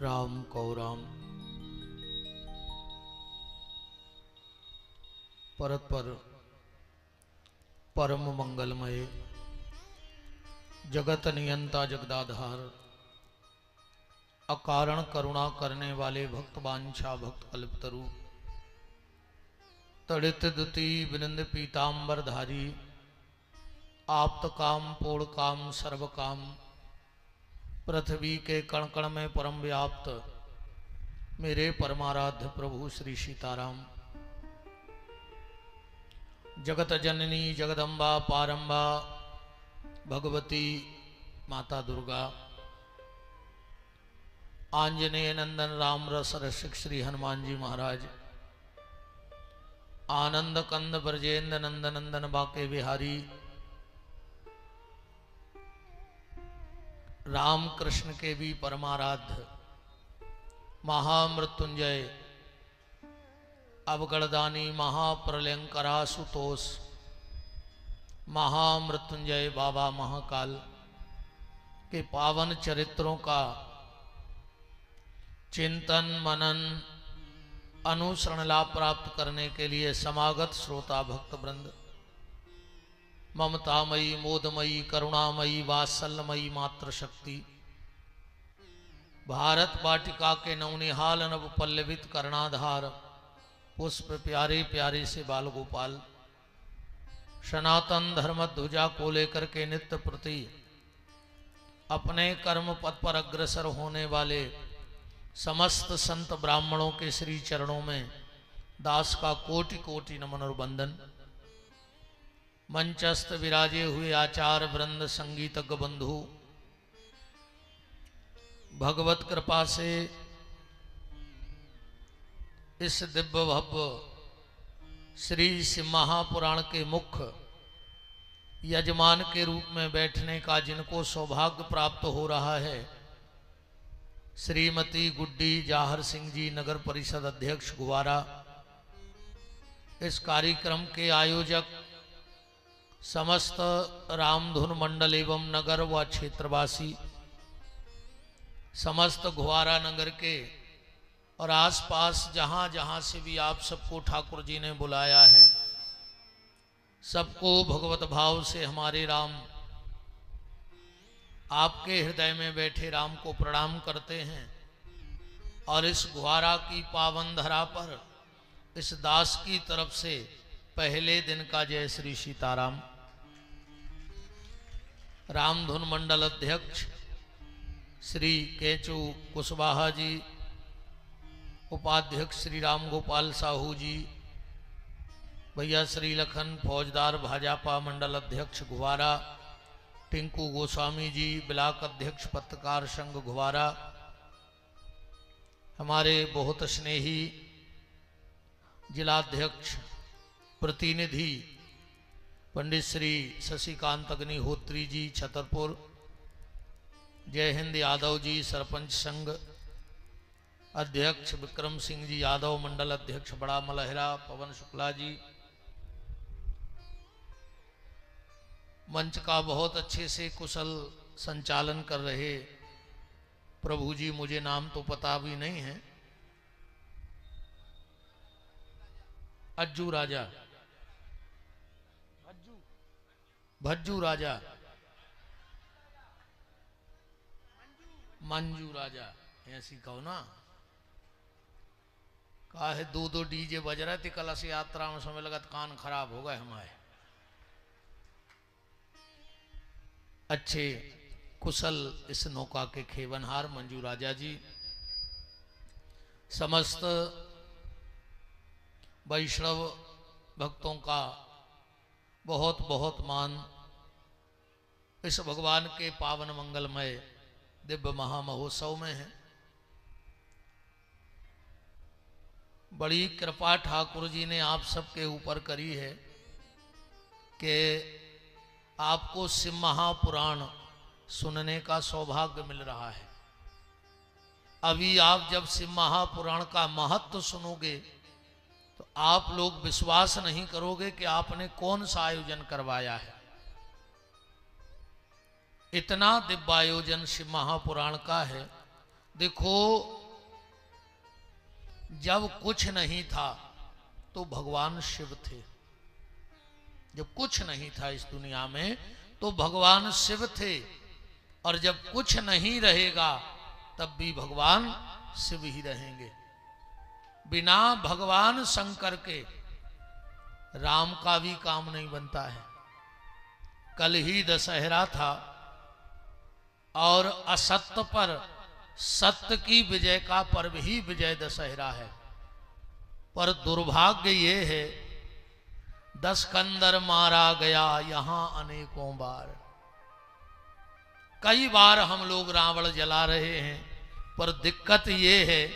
राम को राम परत्पर परम मंगलमय जगत नियंता जगदाधार अकारण करुणा करने वाले भक्त वांछा भक्त कल्पतरु तड़ित दुति विनंद पीतांबर धारी आप्त काम पूर्ण काम सर्व काम पृथ्वी के कण कण में परम व्याप्त मेरे परमाराध्य प्रभु श्री सीताराम जगत जननी जगदम्बा पारंबा भगवती माता दुर्गा आंजनेय नंदन राम रस रसिक श्री हनुमान जी महाराज आनंद कंद ब्रजेंद्र नंदन नंदन बाके बिहारी राम कृष्ण के भी परमाराध्य महामृत्युंजय अवगणदानी महाप्रलयंकरा सुतोष महामृत्युंजय बाबा महाकाल के पावन चरित्रों का चिंतन मनन अनुसरण लाभ प्राप्त करने के लिए समागत श्रोता भक्त वृंद ममतामयी मोदमयी करुणामयी वात्सल्यमयी मातृशक्ति भारत वाटिका के नवनिहाल नव पल्लवित कर्णाधार पुष्प प्यारे प्यारे से बाल गोपाल सनातन धर्म ध्वजा को लेकर के नित्य प्रति अपने कर्म पथ पर अग्रसर होने वाले समस्त संत ब्राह्मणों के श्री चरणों में दास का कोटि कोटि नमन और वंदन। मंचस्थ विराजे हुए आचार्य वृंद संगीतज्ञ बंधु भगवत कृपा से इस दिव्य भव्य श्री शिव महापुराण के मुख्य यजमान के रूप में बैठने का जिनको सौभाग्य प्राप्त हो रहा है श्रीमती गुड्डी जाहर सिंह जी नगर परिषद अध्यक्ष गुवारा, इस कार्यक्रम के आयोजक समस्त रामधुन मंडल एवं नगर व क्षेत्रवासी, समस्त गुवारा नगर के और आसपास जहां जहां से भी आप सबको ठाकुर जी ने बुलाया है, सबको भगवत भाव से हमारे राम आपके हृदय में बैठे राम को प्रणाम करते हैं और इस गुवारा की पावन धरा पर इस दास की तरफ से पहले दिन का जय श्री सीताराम। रामधुन मंडल अध्यक्ष श्री केचू कुशवाहा जी, उपाध्यक्ष श्री राम गोपाल साहू जी, भैया श्री लखन फौजदार भाजपा मंडल अध्यक्ष गुवारा, टिंकू गोस्वामी जी ब्लॉक अध्यक्ष पत्रकार संघ गुवारा, हमारे बहुत स्नेही जिलाध्यक्ष प्रतिनिधि पंडित श्री शशिकांत अग्निहोत्री जी छतरपुर, जय हिंद यादव जी सरपंच संघ अध्यक्ष विक्रम सिंह जी यादव मंडल अध्यक्ष बड़ा मलहरा, पवन शुक्ला जी, मंच का बहुत अच्छे से कुशल संचालन कर रहे प्रभु जी, मुझे नाम तो पता भी नहीं है, अज्जू राजा, भज्जू राजा, मंजू राजा, ऐसी कहो ना, कहा है दो दो डीजे बज रहे थे कलश यात्रा में, समय लगा कान खराब हो गए हमारे। अच्छे कुशल इस नौका के खेवनहार मंजू राजा जी, समस्त वैष्णव भक्तों का बहुत बहुत मान इस भगवान के पावन मंगलमय दिव्य महामहोत्सव में है। बड़ी कृपा ठाकुर जी ने आप सबके ऊपर करी है कि आपको शिव महापुराण सुनने का सौभाग्य मिल रहा है। अभी आप जब शिव महापुराण का महत्व सुनोगे तो आप लोग विश्वास नहीं करोगे कि आपने कौन सा आयोजन करवाया है। इतना दिव्य आयोजन शिव महापुराण का है। देखो, जब कुछ नहीं था तो भगवान शिव थे। जब कुछ नहीं था इस दुनिया में तो भगवान शिव थे, और जब कुछ नहीं रहेगा तब भी भगवान शिव ही रहेंगे। बिना भगवान शंकर के राम का भी काम नहीं बनता है। कल ही दशहरा था और असत्य पर सत्य की विजय का पर्व ही विजय दशहरा है। पर दुर्भाग्य ये है, 10 कंदर मारा गया यहां अनेकों बार। कई बार हम लोग रावण जला रहे हैं, पर दिक्कत ये है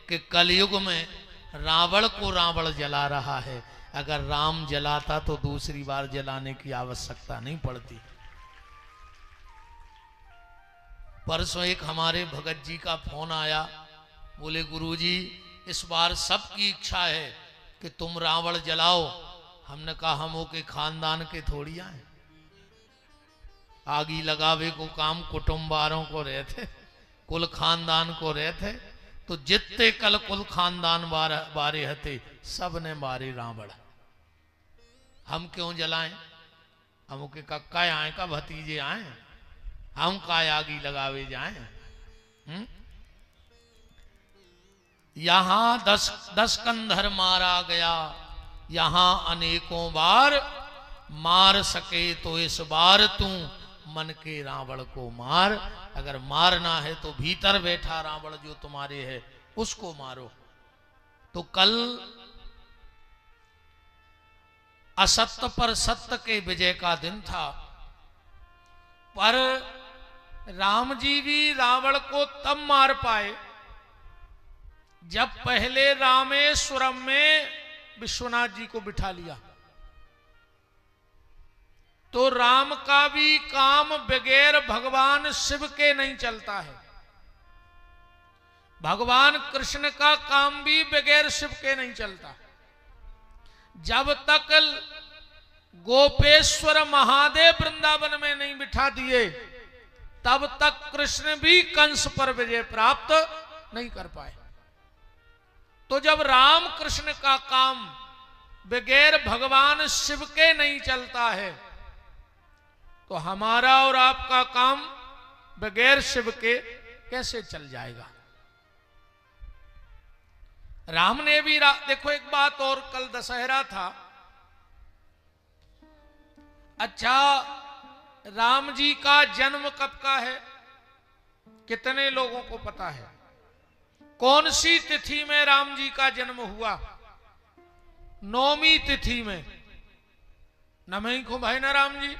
कि कलयुग में रावण को रावण जला रहा है। अगर राम जलाता तो दूसरी बार जलाने की आवश्यकता नहीं पड़ती। परसों एक हमारे भगत जी का फोन आया, बोले गुरुजी इस बार सबकी इच्छा है कि तुम रावण जलाओ। हमने कहा हम के खानदान के थोड़ी आए, आगी लगावे को काम कुटुंबारों को रहे थे, कुल खानदान को रहे थे। तो जितने कल कुल खानदान बारे हते सब ने मारे रावण। हम क्यों जलाएं? हम के कक्का आए का भतीजे आए, हम का आगी लगावे जाए। यहां 10 कंधर मारा गया, यहां अनेकों बार। मार सके तो इस बार तू मन के रावण को मार। अगर मारना है तो भीतर बैठा रावण जो तुम्हारे है उसको मारो। तो कल असत्य पर सत्य के विजय का दिन था, पर राम जी भी रावण को तब मार पाए जब पहले रामेश्वरम में विश्वनाथ जी को बिठा लिया। तो राम का भी काम बगैर भगवान शिव के नहीं चलता है, भगवान कृष्ण का काम भी बगैर शिव के नहीं चलता। जब तक गोपेश्वर महादेव वृंदावन में नहीं बिठा दिए तब तक कृष्ण भी कंस पर विजय प्राप्त नहीं कर पाए। तो जब राम कृष्ण का काम बगैर भगवान शिव के नहीं चलता है तो हमारा और आपका काम बगैर शिव के कैसे चल जाएगा? राम ने भी देखो एक बात और, कल दशहरा था। अच्छा, राम जी का जन्म कब का है कितने लोगों को पता है? कौन सी तिथि में राम जी का जन्म हुआ? 9वीं तिथि में। नमई को भाई ना राम जी।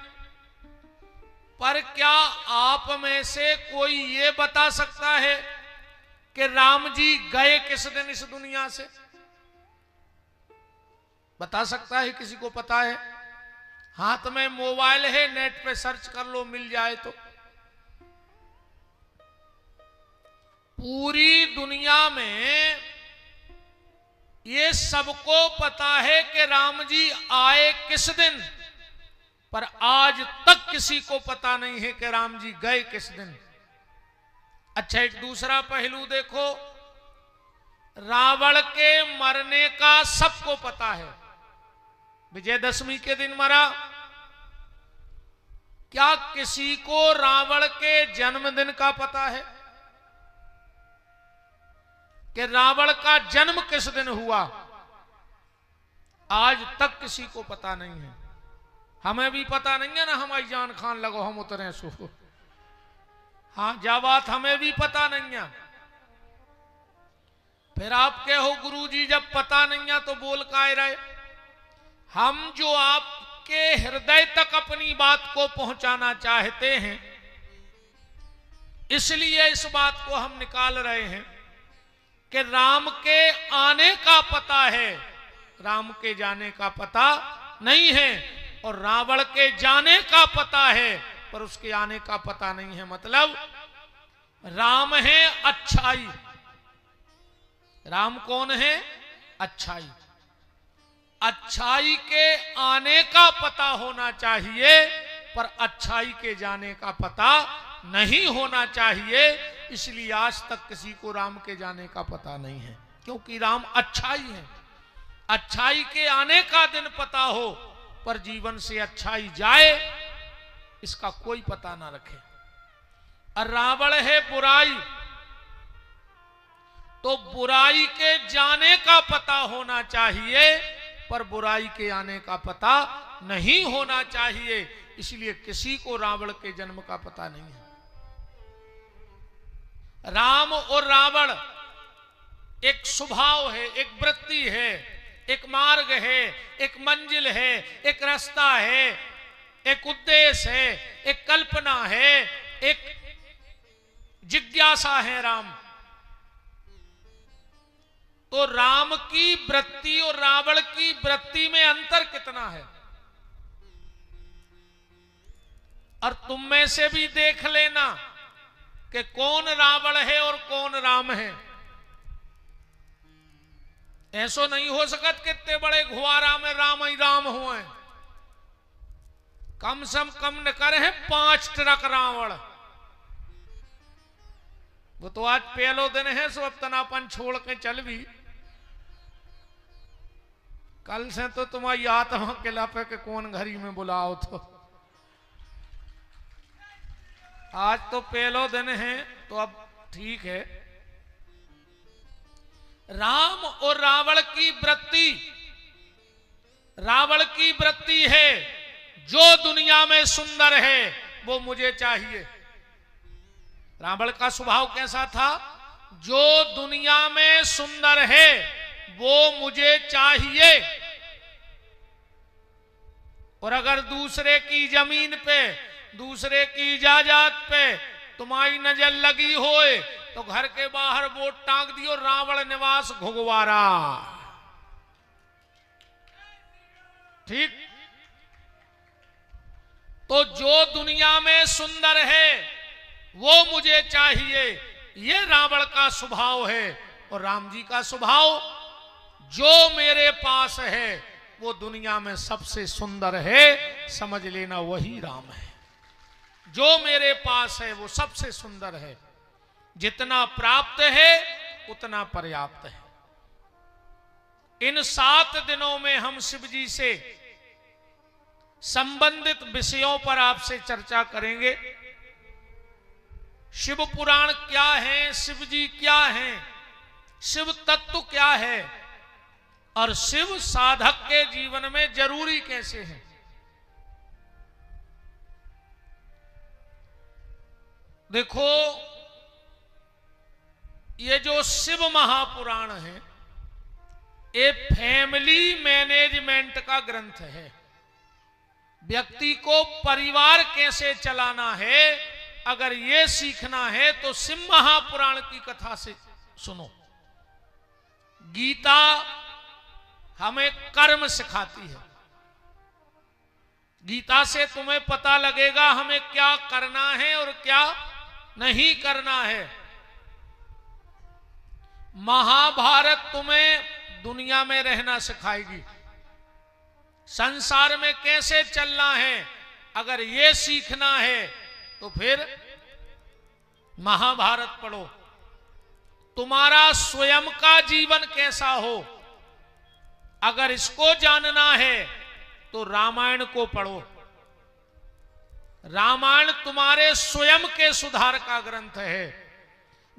पर क्या आप में से कोई ये बता सकता है कि राम जी गए किस दिन इस दुनिया से? बता सकता है? किसी को पता है? हाथ में मोबाइल है, नेट पे सर्च कर लो, मिल जाए तो। पूरी दुनिया में ये सबको पता है कि राम जी आए किस दिन, पर आज तक किसी को पता नहीं है कि राम जी गए किस दिन। अच्छा, एक दूसरा पहलू देखो, रावण के मरने का सबको पता है, विजयदशमी के दिन मरा। क्या किसी को रावण के जन्मदिन का पता है कि रावण का जन्म किस दिन हुआ? आज तक किसी को पता नहीं है। हमें भी पता नहीं है ना, हमारी जान खान लगो हम उतरे सो। हाँ, जा बात हमें भी पता नहीं है। फिर आप कहो गुरुजी जब पता नहीं है तो बोल काहे रहे? हम जो आपके हृदय तक अपनी बात को पहुंचाना चाहते हैं, इसलिए इस बात को हम निकाल रहे हैं कि राम के आने का पता है, राम के जाने का पता नहीं है, और रावण के जाने का पता है पर उसके आने का पता नहीं है। मतलब राम है अच्छाई। राम कौन है? अच्छाई। अच्छाई के आने का पता होना चाहिए पर अच्छाई के जाने का पता नहीं होना चाहिए। इसलिए आज तक किसी को राम के जाने का पता नहीं है, क्योंकि राम अच्छाई है। अच्छाई के आने का दिन पता हो पर जीवन से अच्छाई जाए इसका कोई पता ना रखे। और रावण है बुराई, तो बुराई के जाने का पता होना चाहिए पर बुराई के आने का पता नहीं होना चाहिए। इसलिए किसी को रावण के जन्म का पता नहीं है। राम और रावण एक स्वभाव है, एक वृत्ति है, एक मार्ग है, एक मंजिल है, एक रास्ता है, एक उद्देश्य है, एक कल्पना है, एक जिज्ञासा है राम। तो राम की वृत्ति और रावण की वृत्ति में अंतर कितना है। और तुम में से भी देख लेना कि कौन रावण है और कौन राम है। ऐसो नहीं हो सकत कि इतने बड़े घुआरा में राम ही राम हुए। कम से कम न करे हैं 5 ट्रक रावण। वो तो आज पहलो दिन है, सो अब तनापन छोड़ के चल भी। कल से तो तुम्हारी आत्मा के लापे के कौन घरी में बुलाओ। तो आज तो पहलो दिन है तो अब ठीक है। राम और रावण की वृत्ति, रावण की वृत्ति है जो दुनिया में सुंदर है वो मुझे चाहिए। रावण का स्वभाव कैसा था? जो दुनिया में सुंदर है वो मुझे चाहिए। और अगर दूसरे की जमीन पे, दूसरे की जायदाद पे तुम्हारी नजर लगी होए तो घर के बाहर बोर्ड टांग दियो, रावण निवास घुगवारा। ठीक? तो जो दुनिया में सुंदर है वो मुझे चाहिए, ये रावण का स्वभाव है। और राम जी का स्वभाव, जो मेरे पास है वो दुनिया में सबसे सुंदर है, समझ लेना वही राम है। जो मेरे पास है वो सबसे सुंदर है। जितना प्राप्त है उतना पर्याप्त है। इन 7 दिनों में हम शिव जी से संबंधित विषयों पर आपसे चर्चा करेंगे। शिव पुराण क्या है, शिव जी क्या है, शिव तत्व क्या है और शिव साधक के जीवन में जरूरी कैसे है। देखो, ये जो शिव महापुराण है ये फैमिली मैनेजमेंट का ग्रंथ है। व्यक्ति को परिवार कैसे चलाना है अगर ये सीखना है तो शिव महापुराण की कथा से सुनो। गीता हमें कर्म सिखाती है। गीता से तुम्हें पता लगेगा हमें क्या करना है और क्या नहीं करना है। महाभारत तुम्हें दुनिया में रहना सिखाएगी, संसार में कैसे चलना है। अगर ये सीखना है तो फिर महाभारत पढ़ो। तुम्हारा स्वयं का जीवन कैसा हो अगर इसको जानना है तो रामायण को पढ़ो। रामायण तुम्हारे स्वयं के सुधार का ग्रंथ है।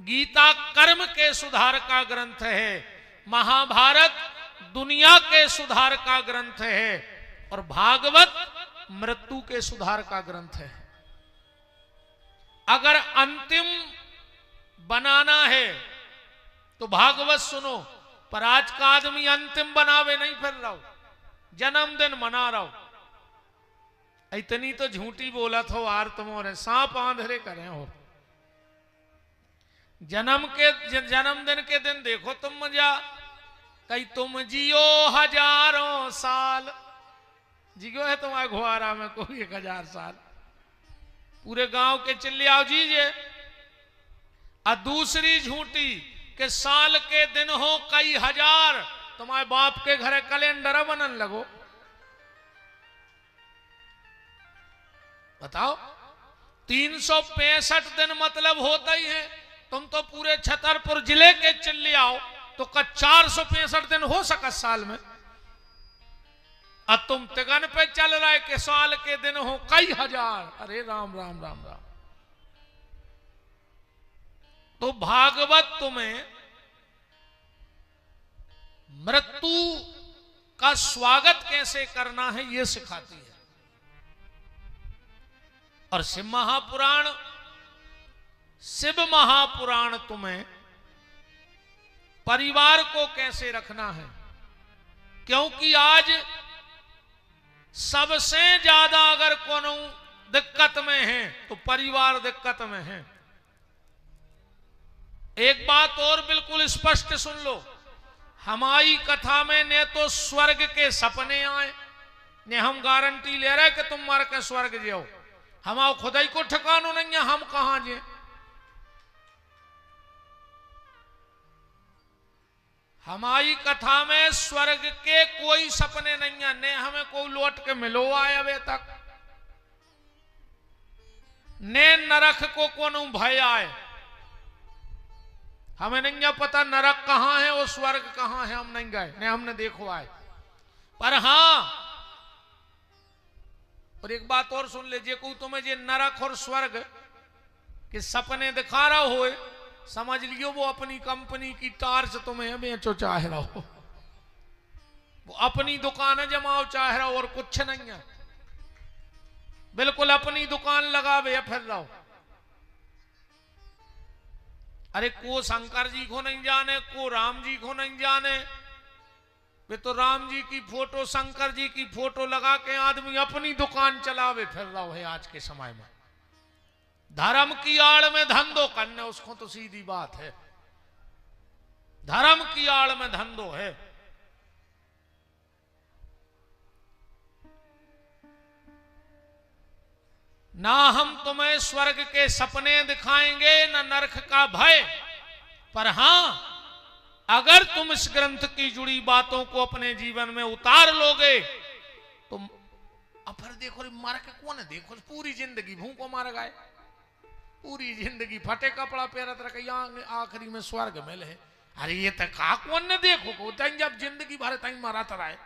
गीता कर्म के सुधार का ग्रंथ है। महाभारत दुनिया के सुधार का ग्रंथ है और भागवत मृत्यु के सुधार का ग्रंथ है। अगर अंतिम बनाना है तो भागवत सुनो, पर आज का आदमी अंतिम बनावे नहीं फिर रहा हो, जन्मदिन मना रहा हो। इतनी तो झूठी बोला थो आर तुम और सांप आंधरे करे हो। जन्मदिन के दिन देखो तुम मजा, कहीं तुम जियो हजारों साल, जियो है तुम्हारे घुआरा में कोई 1000 साल, पूरे गांव के चिल्ले आओ जीजे। और दूसरी झूठी कि साल के दिन हो कई हजार, तुम्हारे बाप के घरे कैलेंडर बनन लगो। बताओ 365 दिन मतलब होता ही है। तुम तो पूरे छतरपुर जिले के चिल्ले आओ तो 465 दिन हो सका साल में, अब तुम तिगन पे चल रहा है कि साल के दिन हो कई हजार। अरे राम राम राम राम। तो भागवत तुम्हें मृत्यु का स्वागत कैसे करना है यह सिखाती है। और शिव महापुराण तुम्हें परिवार को कैसे रखना है, क्योंकि आज सबसे ज्यादा अगर कोनो दिक्कत में है तो परिवार दिक्कत में है। एक बात और बिल्कुल स्पष्ट सुन लो, हमारी कथा में ने तो स्वर्ग के सपने आए, ने हम गारंटी ले रहे कि तुम मर के स्वर्ग जाओ, हमारा खुदाई को ठिकानो नहीं है, हम कहां जाए। हमारी कथा में स्वर्ग के कोई सपने नहीं है, ने हमें कोई लौट के मिलो आए अबे तक, ने नरक को कोनो भय आए। हमें नहीं पता नरक कहां है और स्वर्ग कहां है, हम नहीं गए, ने हमने देखो आए। पर हां, और एक बात और सुन ले, जे को तुम्हें जे नरक और स्वर्ग के सपने दिखा रहा हो, समझ लियो वो अपनी कंपनी की टार्च तुम्हें बेचो चाह रहा हो, वो अपनी दुकान जमाओ चाह रहा हो और कुछ नहीं है, बिल्कुल अपनी दुकान लगावे फिर रहो। अरे को शंकर जी को नहीं जाने, को राम जी को नहीं जाने, वे तो राम जी की फोटो शंकर जी की फोटो लगा के आदमी अपनी दुकान चलावे फिर रहा है आज के समय में। धर्म की आड़ में धंधो करने, उसको तो सीधी बात है, धर्म की आड़ में धंधो है। ना हम तुम्हें स्वर्ग के सपने दिखाएंगे न नरक का भय, पर हां अगर तुम इस ग्रंथ की जुड़ी बातों को अपने जीवन में उतार लोगे तो अब फिर देखो मार के कौन है, देखो पूरी जिंदगी भूखों मार गए, पूरी जिंदगी फटे कपड़ा पहनत रखे, आखिरी में स्वर्ग मिले है। अरे ये तो का कौन ने देखो को जब जिंदगी भर तई मारत रहे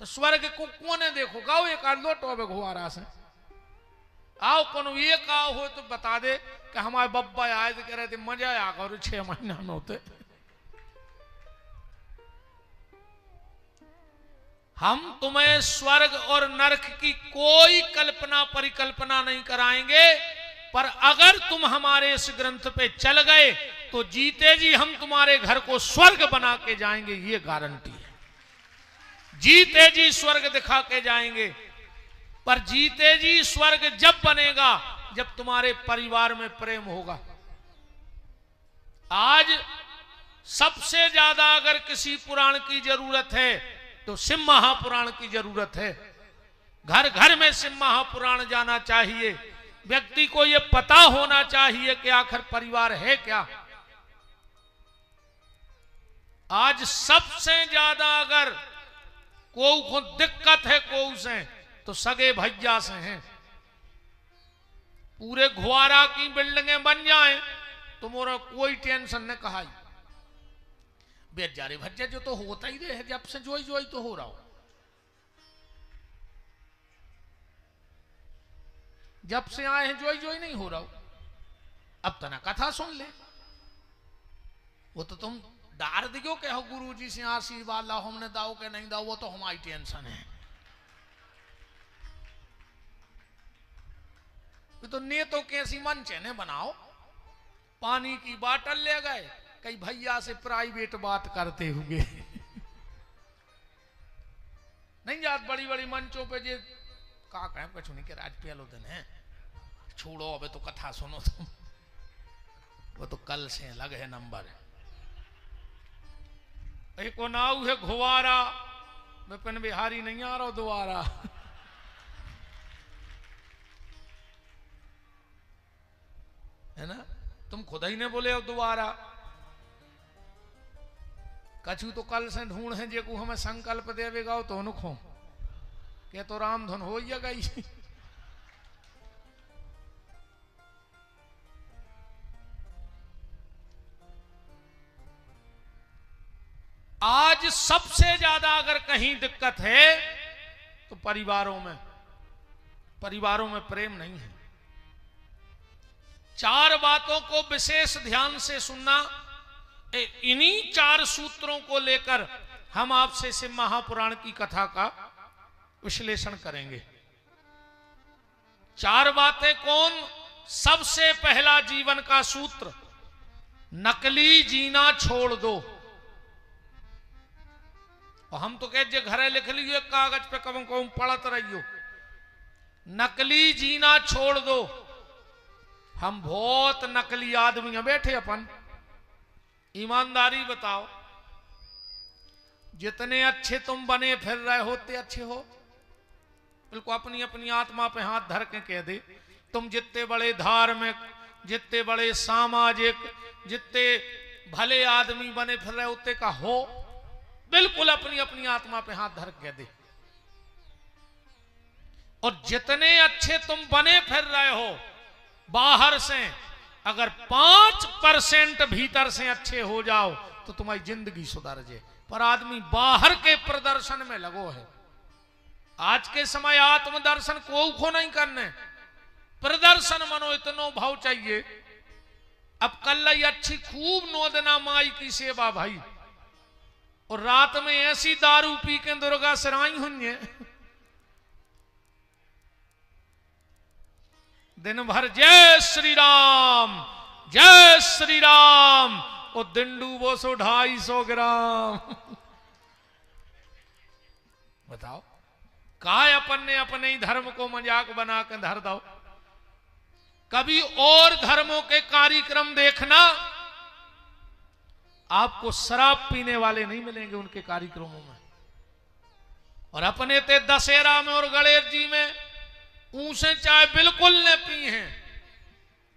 तो स्वर्ग को कौन ने देखो गाओ एक आध लोटो अब घुआरा से आओ कोनो ये का हो तो बता दे कि हमारे बब्बा आए तो कह रहे थे मजा आ गया 6 महीना में होते। हम तुम्हें स्वर्ग और नरक की कोई कल्पना परिकल्पना नहीं कराएंगे, पर अगर तुम हमारे इस ग्रंथ पे चल गए तो जीते जी हम तुम्हारे घर को स्वर्ग बना के जाएंगे, ये गारंटी है। जीते जी स्वर्ग दिखा के जाएंगे, पर जीते जी स्वर्ग जब बनेगा जब तुम्हारे परिवार में प्रेम होगा। आज सबसे ज्यादा अगर किसी पुराण की जरूरत है तो शिव महापुराण की जरूरत है। घर घर में शिव महापुराण जाना चाहिए, व्यक्ति को यह पता होना चाहिए कि आखिर परिवार है क्या। आज सबसे ज्यादा अगर को दिक्कत है को से तो सगे भैया से हैं। पूरे घुआरा की बिल्डिंगें बन जाएं तो मोरा कोई टेंशन न कहा बेचारे भज्जा जो तो होता ही रहे, जब से जोई जोई तो हो रहा हो, जब से आए हैं जोई जोई नहीं हो रहा हो। अब तना कथा सुन ले, वो तो तुम डार दियो के हो गुरु जी से आशीर्वाद लाओ, हमने दाओ के नहीं दाओ, वो तो हमारी टेंशन है। तो ने तो कैसी मन चेने बनाओ, पानी की बाटल ले गए, कई भैया से प्राइवेट बात करते हुए नहीं जात बड़ी बड़ी मंचों पे जे का कहें कुछ नहीं के राज पहलो दिन है, छोड़ो अबे तो कथा सुनो तुम। वो तो कल से लग है नंबर। एक नाव है घुवारा, विपिन बिहारी नहीं आ रहा दोबारा। है ना, तुम खुद ही ने बोले अब दोबारा। कछु तो कल से ढूंढ है जेकू हमें संकल्प देवेगा तो नुखो के तो राम धुन हो गई। आज सबसे ज्यादा अगर कहीं दिक्कत है तो परिवारों में प्रेम नहीं है। चार बातों को विशेष ध्यान से सुनना। इन्हीं चार सूत्रों को लेकर हम आपसे शिव महापुराण की कथा का विश्लेषण करेंगे। चार बातें कौन? सबसे पहला जीवन का सूत्र, नकली जीना छोड़ दो। और हम तो कहते घरे लिख लीजिए कागज पे, कब कब पढ़त रहियो, नकली जीना छोड़ दो। हम बहुत नकली आदमी हैं बैठे अपन। ईमानदारी बताओ, जितने अच्छे तुम बने फिर रहे होते अच्छे हो? बिल्कुल अपनी अपनी आत्मा पे हाथ धर के कह दे, तुम जितने बड़े धार्मिक, जितने बड़े सामाजिक, जितने भले आदमी बने फिर रहे होते का हो? बिल्कुल अपनी अपनी आत्मा पे हाथ धर के दे। और जितने अच्छे तुम बने फिर रहे हो बाहर से, अगर 5% भीतर से अच्छे हो जाओ तो तुम्हारी जिंदगी सुधर जाए। पर आदमी बाहर के प्रदर्शन में लगो है। आज के समय आत्मदर्शन को नहीं करने, प्रदर्शन मनो इतनो भाव चाहिए। अब कल अच्छी खूब नोदना माई की सेवा भाई, और रात में ऐसी दारू पी के दुर्गा सराई हुई है, दिन भर जय श्री राम जय श्री राम, और दिंडू वो 250 ग्राम। बताओ, काय अपन ने अपने ही धर्म को मजाक बना के धर दो। कभी और धर्मों के कार्यक्रम देखना, आपको शराब पीने वाले नहीं मिलेंगे उनके कार्यक्रमों में। और अपने ते दशहरा में और गणेश जी में ऊसे चाय बिल्कुल ने पी हैं,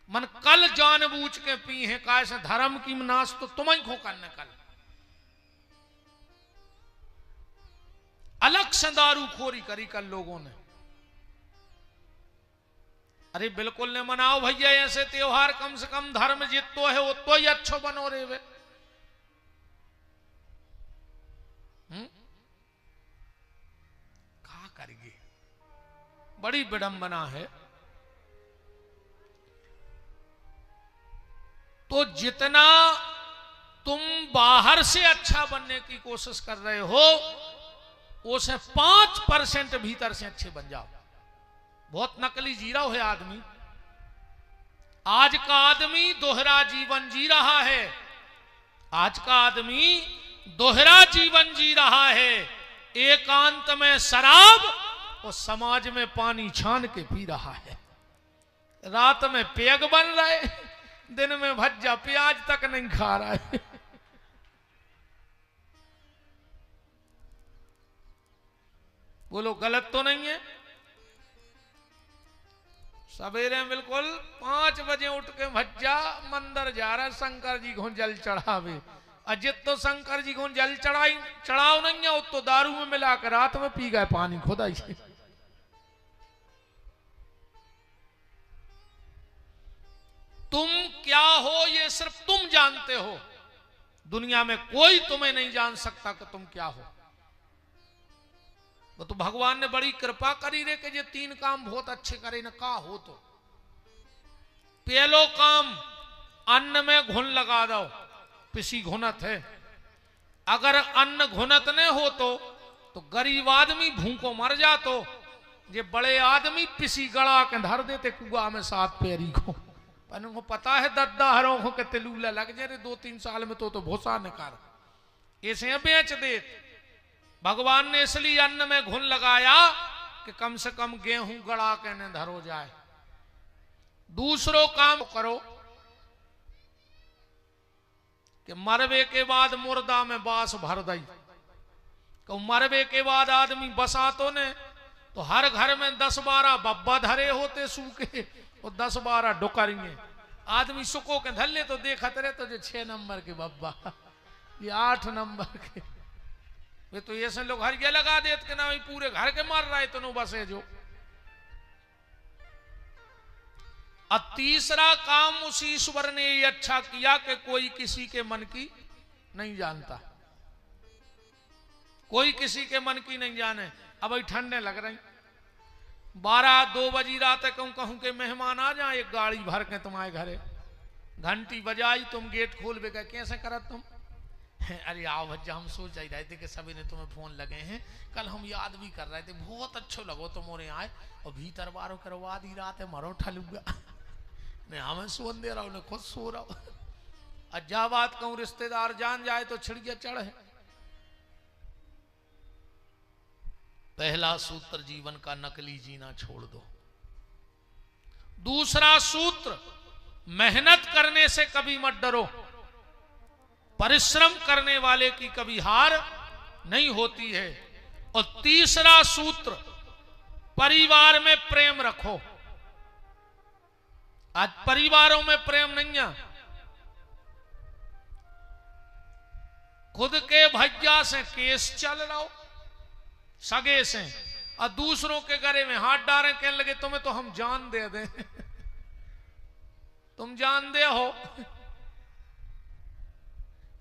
मन कल जानबूझ के पी हैं। कैसे धर्म की नाश तो तुम ही खो करने कल। अलग से दारू खोरी करी कल लोगों ने। अरे बिल्कुल ने मनाओ भैया ऐसे त्योहार, कम से कम धर्म जितो है वो तो ही अच्छो बनो रे वे। क्या करेंगे, बड़ी विडंबना है। तो जितना तुम बाहर से अच्छा बनने की कोशिश कर रहे हो, उसे 5% भीतर से अच्छे बन जाओ। बहुत नकली जी रहा है आदमी। आज का आदमी दोहरा जीवन जी रहा है। आज का आदमी दोहरा जीवन जी रहा है। एकांत में शराब और समाज में पानी छान के पी रहा है। रात में पेग बन रहे, दिन में भज्जा प्याज तक नहीं खा रहा है। बोलो गलत तो नहीं है? सवेरे बिल्कुल 5 बजे उठ के भज्जा मंदिर जा रहा है, शंकर जी को जल चढ़ावे। अजित तो शंकर जी को जल चढ़ाओ नहीं है, तो दारू में मिलाकर रात में पी गए पानी खुदाई से। तुम क्या हो ये सिर्फ तुम जानते हो। दुनिया में कोई तुम्हें नहीं जान सकता कि तुम क्या हो। वो तो भगवान ने बड़ी कृपा करी रे कि ये 3 काम बहुत अच्छे करे न। का हो तो पहलो काम, अन्न में घुन लगा दो। पिसी घुनत है, अगर अन्न घुनत नहीं हो तो गरीब आदमी भूखों मर जातो। ये बड़े आदमी पिसी गड़ा के धर देते कुआ में 7 पैरी को। उनको पता है दद्दा हरों को के तिलूला लग जाए 2-3 साल में तो भूसा निकाल ऐसे बेच दे। भगवान ने इसलिए अन्न में घुन लगाया कि कम से कम गेहूं गड़ा के न धरो जाए। दूसरो काम करो, कि मरवे के बाद मुर्दा में बास भर दई। कहूं मरवे के बाद आदमी बसा तो ने, तो हर घर में 10-12 बब्बा धरे होते सूखे और 10-12 डुकरिए। आदमी सुको के धल्ले तो देखत रहे तो जो 6 नंबर के बब्बा, ये 8 नंबर के, वे तो ऐसे लोग हर ये लगा देते कि ना पूरे घर के मार रहा है तो नो बसे जो। और तीसरा काम उस ईश्वर ने ये अच्छा किया कि कोई किसी के मन की नहीं जानता, कोई किसी के मन की नहीं जाने। अब अभी ठंडे लग रही, 12-2 बजी रात कहूं के मेहमान आ जाए, एक गाड़ी भर के तुम्हारे घरे, घंटी बजाई, तुम गेट खोल बे, कैसे करत तुम? अरे आओ भज्जा, हम सोच ही रहे थे कि सभी ने तुम्हें फोन लगे हैं, कल हम याद भी कर रहे थे, बहुत अच्छो लगो तुम और आए, और भीतर बारो करवा दी रात है मरो ठलुगा ने हमें सोन दे रहा हूं, खुद सो रहा हूं। अज्जा बात कहूं रिश्तेदार जान जाए तो छिड़िया चढ़ है। पहला सूत्र जीवन का नकली जीना छोड़ दो। दूसरा सूत्र, मेहनत करने से कभी मत डरो, परिश्रम करने वाले की कभी हार नहीं होती है। और तीसरा सूत्र, परिवार में प्रेम रखो। आज परिवारों में प्रेम नहीं है, खुद के भैया से केस चल रहा हो सगे से, और दूसरों के गले में हाथ डालें, कहने लगे तुम्हें तो हम जान दे दें तुम जान दे हो,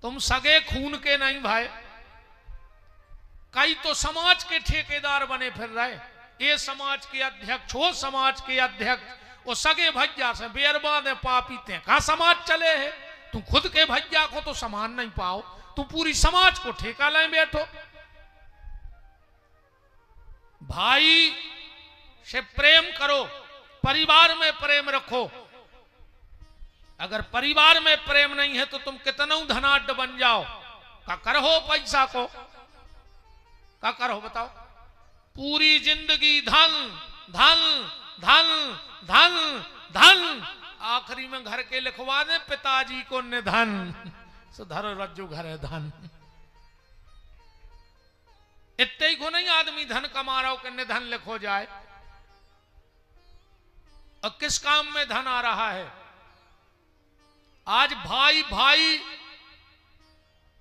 तुम सगे खून के नहीं भाई। कई तो समाज के ठेकेदार बने फिर रहे, ये समाज के अध्यक्ष हो, समाज के अध्यक्ष वो सगे भैया से बेरबाद है, पापी थे, कहा समाज चले है। तुम खुद के भैया को तो समान नहीं पाओ, तुम पूरी समाज को ठेका ले बैठो। भाई से प्रेम करो, परिवार में प्रेम रखो। अगर परिवार में प्रेम नहीं है तो तुम कितना धनाढ्य बन जाओ, का करो पैसा को, का करो बताओ? पूरी जिंदगी धन धन धन धन धन, आखिरी में घर के लिखवा दे पिताजी को निधन, सुधर रज्जु घर है धन। इतने ही को नहीं आदमी धन कमा रहा हो कि निधन लिखो जाए। और किस काम में धन आ रहा है? आज भाई भाई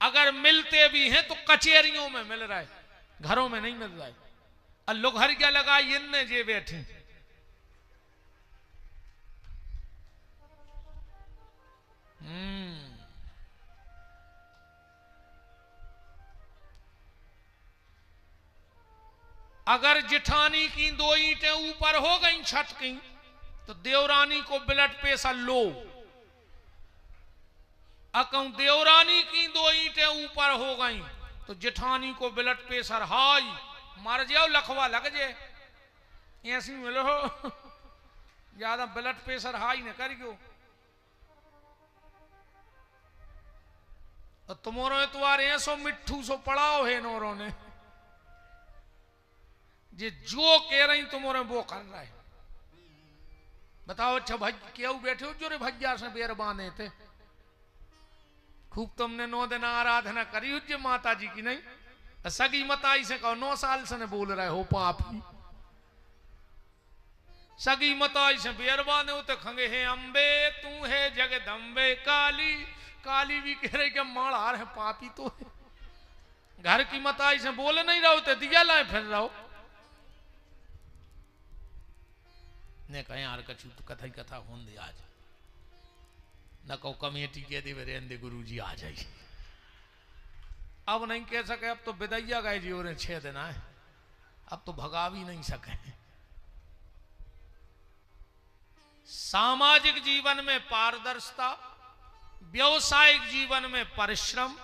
अगर मिलते भी हैं तो कचहरियों में मिल रहा है, घरों में नहीं मिल रहा है। और लोग हर क्या लगा इनने जे बैठे, अगर जिठानी की 2 ईंटें ऊपर हो गई छत की तो देवरानी को ब्लड प्रेशर लो। अकं देवरानी की 2 ईंटें ऊपर हो गई तो जिठानी को ब्लड प्रेशर हाई, मर जाओ लखवा लग जाए, ऐसी मिलो ज्यादा ब्लड प्रेशर हाई न करियो। और तुम्हारे तुम्हारे ऐसो मिट्ठू सो पड़ाओ है नौरों ने, जो कह रही तुम्हारे वो कर रहा है। बताओ अच्छा भाई क्यों बैठे हो जो रे भैया से बेर बांधे थे, खूब तुमने 9 दिन आराधना करी उज्जै माता जी की नहीं? सगी मताई से कहो 9 साल से ने बोल रहे हो पापी। सगी मताई से बेर बांधे होते खंगे है अम्बे तू है जगदम्बे काली, काली भी कह रही कि माड़ा है पापी तो है। घर की मताई से बोल नहीं रहो तो दिया लाए फिर रहो ने कहे यार कछु तो कथा ही कथा हों दे आज न कहो कमेटी के दे रेंदे गुरु जी आ जाइए। अब नहीं कह सके, अब तो बिदैया गए जी और 6 दिन आए, अब तो भगा भी नहीं सके। सामाजिक जीवन में पारदर्शिता, व्यवसायिक जीवन में परिश्रम,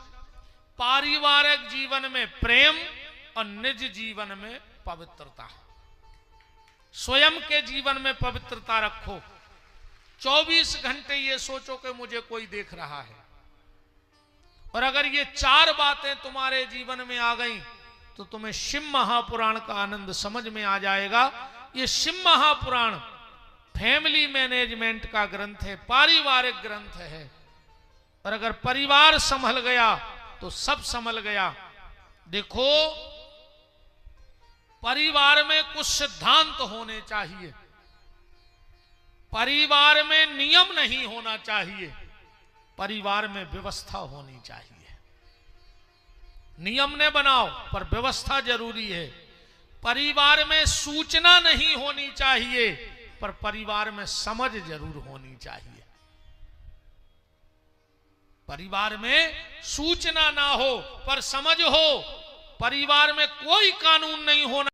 पारिवारिक जीवन में प्रेम और निज जीवन में पवित्रता। स्वयं के जीवन में पवित्रता रखो। 24 घंटे ये सोचो कि मुझे कोई देख रहा है, और अगर ये 4 बातें तुम्हारे जीवन में आ गई तो तुम्हें शिव महापुराण का आनंद समझ में आ जाएगा। ये शिव महापुराण फैमिली मैनेजमेंट का ग्रंथ है, पारिवारिक ग्रंथ है। और अगर परिवार संभल गया तो सब संभल गया। देखो, परिवार में कुछ सिद्धांत होने चाहिए, परिवार में नियम नहीं होना चाहिए, परिवार में व्यवस्था होनी चाहिए। नियम ने बनाओ पर व्यवस्था जरूरी है। परिवार में सूचना नहीं होनी चाहिए पर परिवार में समझ जरूर होनी चाहिए। परिवार में सूचना ना हो पर समझ हो। परिवार में कोई कानून नहीं होना